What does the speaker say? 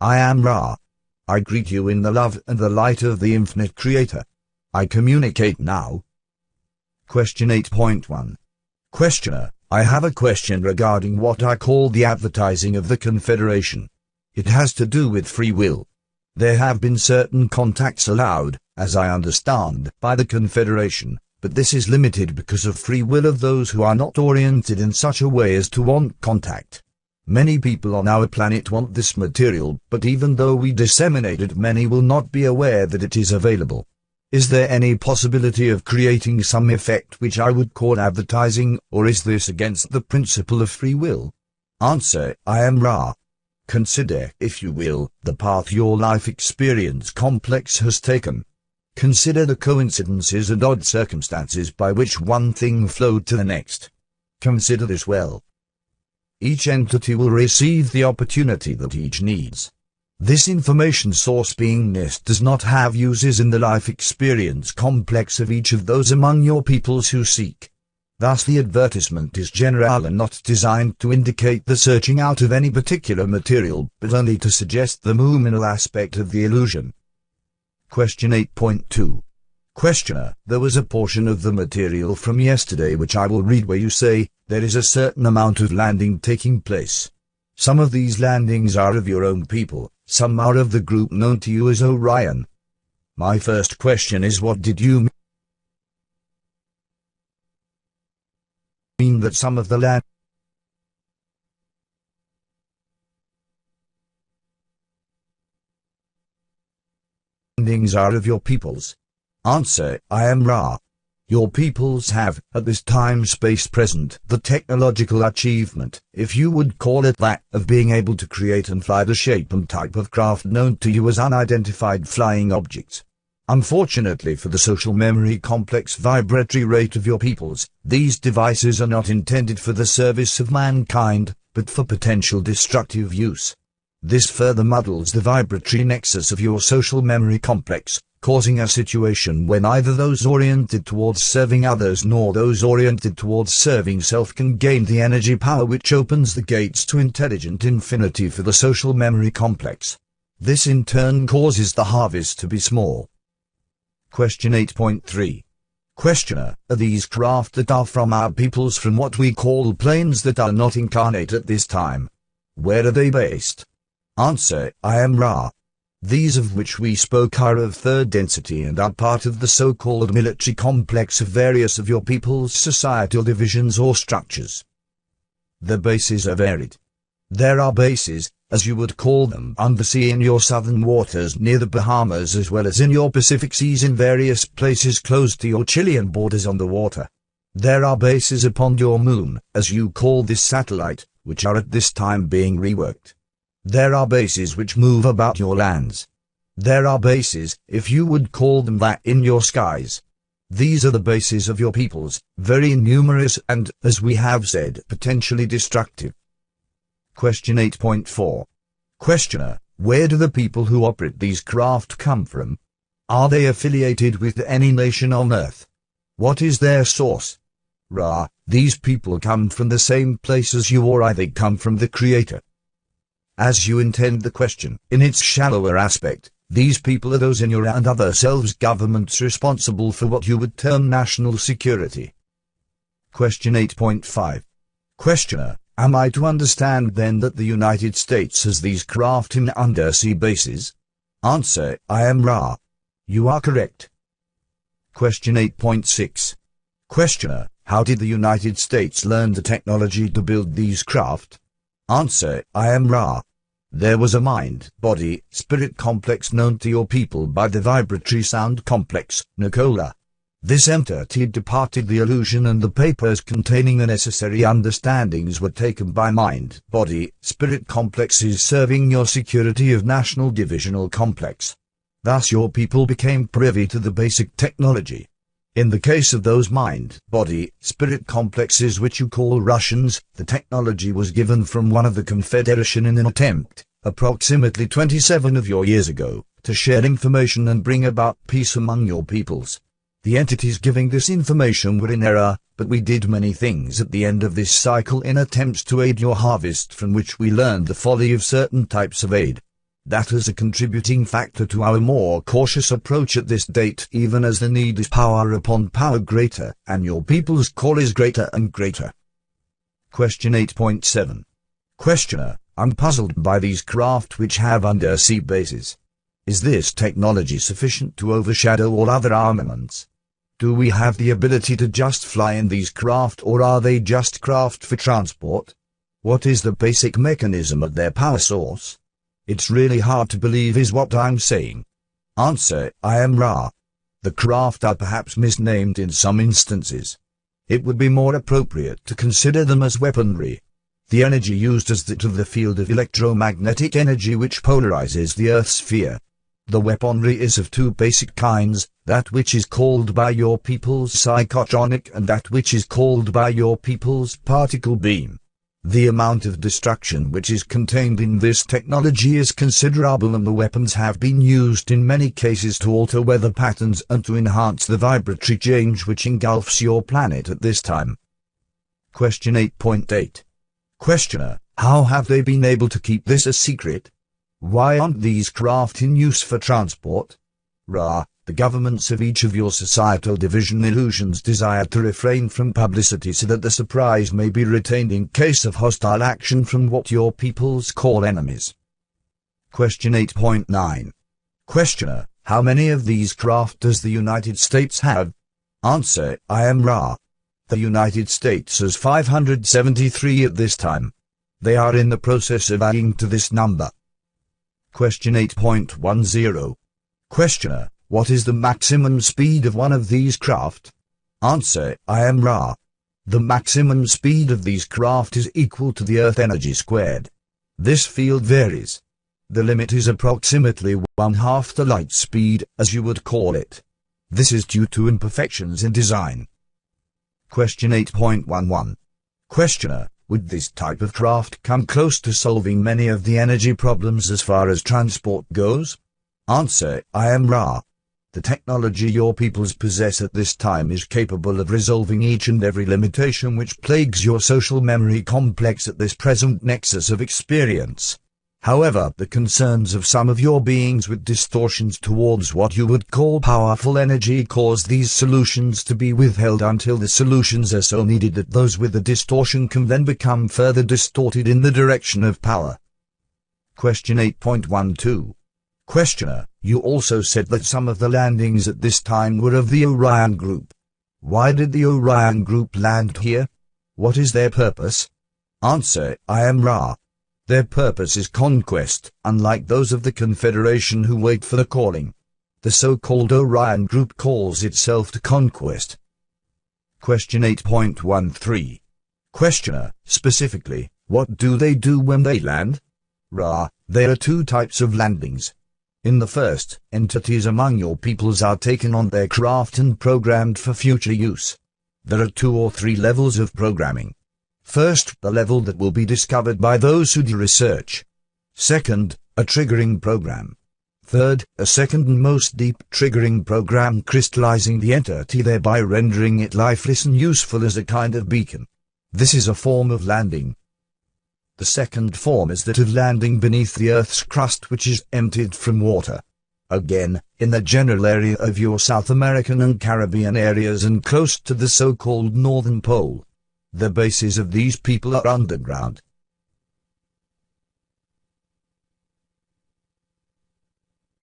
I am Ra. I greet you in the love and the light of the infinite Creator. I communicate now. Question 8.1. Questioner, I have a question regarding what I call the advertising of the Confederation. It has to do with free will. There have been certain contacts allowed, as I understand, by the Confederation, but this is limited because of free will of those who are not oriented in such a way as to want contact. Many people on our planet want this material, but even though we disseminate it, many will not be aware that it is available. Is there any possibility of creating some effect which I would call advertising, or is this against the principle of free will? Answer, I am Ra. Consider, if you will, the path your life experience complex has taken. Consider the coincidences and odd circumstances by which one thing flowed to the next. Consider this well. Each entity will receive the opportunity that each needs. This information source beingness does not have uses in the life experience complex of each of those among your peoples who seek. Thus the advertisement is general and not designed to indicate the searching out of any particular material, but only to suggest the noumenal aspect of the illusion. Question 8.2. Questioner, there was a portion of the material from yesterday which I will read where you say, there is a certain amount of landing taking place. Some of these landings are of your own people, some are of the group known to you as Orion. My first question is, what did you mean that some of the landings are of your peoples? Answer, I am Ra. Your peoples have, at this time-space present, the technological achievement, if you would call it that, of being able to create and fly the shape and type of craft known to you as unidentified flying objects. Unfortunately for the social memory complex vibratory rate of your peoples, these devices are not intended for the service of mankind, but for potential destructive use. This further muddles the vibratory nexus of your social memory complex, causing a situation where neither those oriented towards serving others nor those oriented towards serving self can gain the energy power which opens the gates to intelligent infinity for the social memory complex. This in turn causes the harvest to be small. Question 8.3. Questioner, are these craft that are from our peoples from what we call planes that are not incarnate at this time? Where are they based? Answer, I am Ra. These of which we spoke are of third density and are part of the so-called military complex of various of your people's societal divisions or structures. The bases are varied. There are bases, as you would call them, undersea in your southern waters near the Bahamas as well as in your Pacific seas in various places close to your Chilean borders on the water. There are bases upon your moon, as you call this satellite, which are at this time being reworked. There are bases which move about your lands. There are bases, if you would call them that, in your skies. These are the bases of your peoples, very numerous and, as we have said, potentially destructive. Question 8.4. Questioner, where do the people who operate these craft come from? Are they affiliated with any nation on Earth? What is their source? Ra, these people come from the same place as you, or they come from the Creator. As you intend the question, in its shallower aspect, these people are those in your and other selves governments responsible for what you would term national security. Question 8.5. Questioner, am I to understand then that the United States has these craft in undersea bases? Answer, I am Ra. You are correct. Question 8.6. Questioner, how did the United States learn the technology to build these craft? Answer, I am Ra. There was a mind, body, spirit complex known to your people by the vibratory sound complex, Nicola. This entity departed the illusion and the papers containing the necessary understandings were taken by mind, body, spirit complexes serving your security of national divisional complex. Thus your people became privy to the basic technology. In the case of those mind, body, spirit complexes which you call Russians, the technology was given from one of the Confederation in an attempt, approximately 27 of your years ago, to share information and bring about peace among your peoples. The entities giving this information were in error, but we did many things at the end of this cycle in attempts to aid your harvest, from which we learned the folly of certain types of aid. That is a contributing factor to our more cautious approach at this date, even as the need is power upon power greater, and your people's call is greater and greater. Question 8.7. Questioner, I'm puzzled by these craft which have undersea bases. Is this technology sufficient to overshadow all other armaments? Do we have the ability to just fly in these craft, or are they just craft for transport? What is the basic mechanism of their power source? It's really hard to believe is what I'm saying. Answer, I am Ra. The craft are perhaps misnamed in some instances. It would be more appropriate to consider them as weaponry. The energy used is that of the field of electromagnetic energy which polarizes the Earth's sphere. The weaponry is of two basic kinds, that which is called by your people's psychotronic and that which is called by your people's particle beam. The amount of destruction which is contained in this technology is considerable, and the weapons have been used in many cases to alter weather patterns and to enhance the vibratory change which engulfs your planet at this time. Question 8.8. Questioner, how have they been able to keep this a secret? Why aren't these craft in use for transport? Ra, the governments of each of your societal division illusions desire to refrain from publicity so that the surprise may be retained in case of hostile action from what your peoples call enemies. Question 8.9. Questioner, how many of these craft does the United States have? Answer, I am Ra. The United States has 573 at this time. They are in the process of adding to this number. Question 8.10. Questioner, what is the maximum speed of one of these craft? Answer, I am Ra. The maximum speed of these craft is equal to the Earth energy squared. This field varies. The limit is approximately 1/2 the light speed, as you would call it. This is due to imperfections in design. Question 8.11. Questioner, would this type of craft come close to solving many of the energy problems as far as transport goes? Answer, I am Ra. The technology your peoples possess at this time is capable of resolving each and every limitation which plagues your social memory complex at this present nexus of experience. However, the concerns of some of your beings with distortions towards what you would call powerful energy cause these solutions to be withheld until the solutions are so needed that those with the distortion can then become further distorted in the direction of power. Question 8.12. Questioner, you also said that some of the landings at this time were of the Orion Group. Why did the Orion Group land here? What is their purpose? Answer, I am Ra. Their purpose is conquest, unlike those of the Confederation who wait for the calling. The so-called Orion Group calls itself to conquest. Question 8.13. Questioner, specifically, what do they do when they land? Ra, there are two types of landings. In the first, entities among your peoples are taken on their craft and programmed for future use. There are 2 or 3 levels of programming. First, the level that will be discovered by those who do research. Second, a triggering program. Third, a second and most deep triggering program crystallizing the entity, thereby rendering it lifeless and useful as a kind of beacon. This is a form of landing. The second form is that of landing beneath the Earth's crust, which is emptied from water. Again, in the general area of your South American and Caribbean areas and close to the so-called Northern Pole. The bases of these people are underground.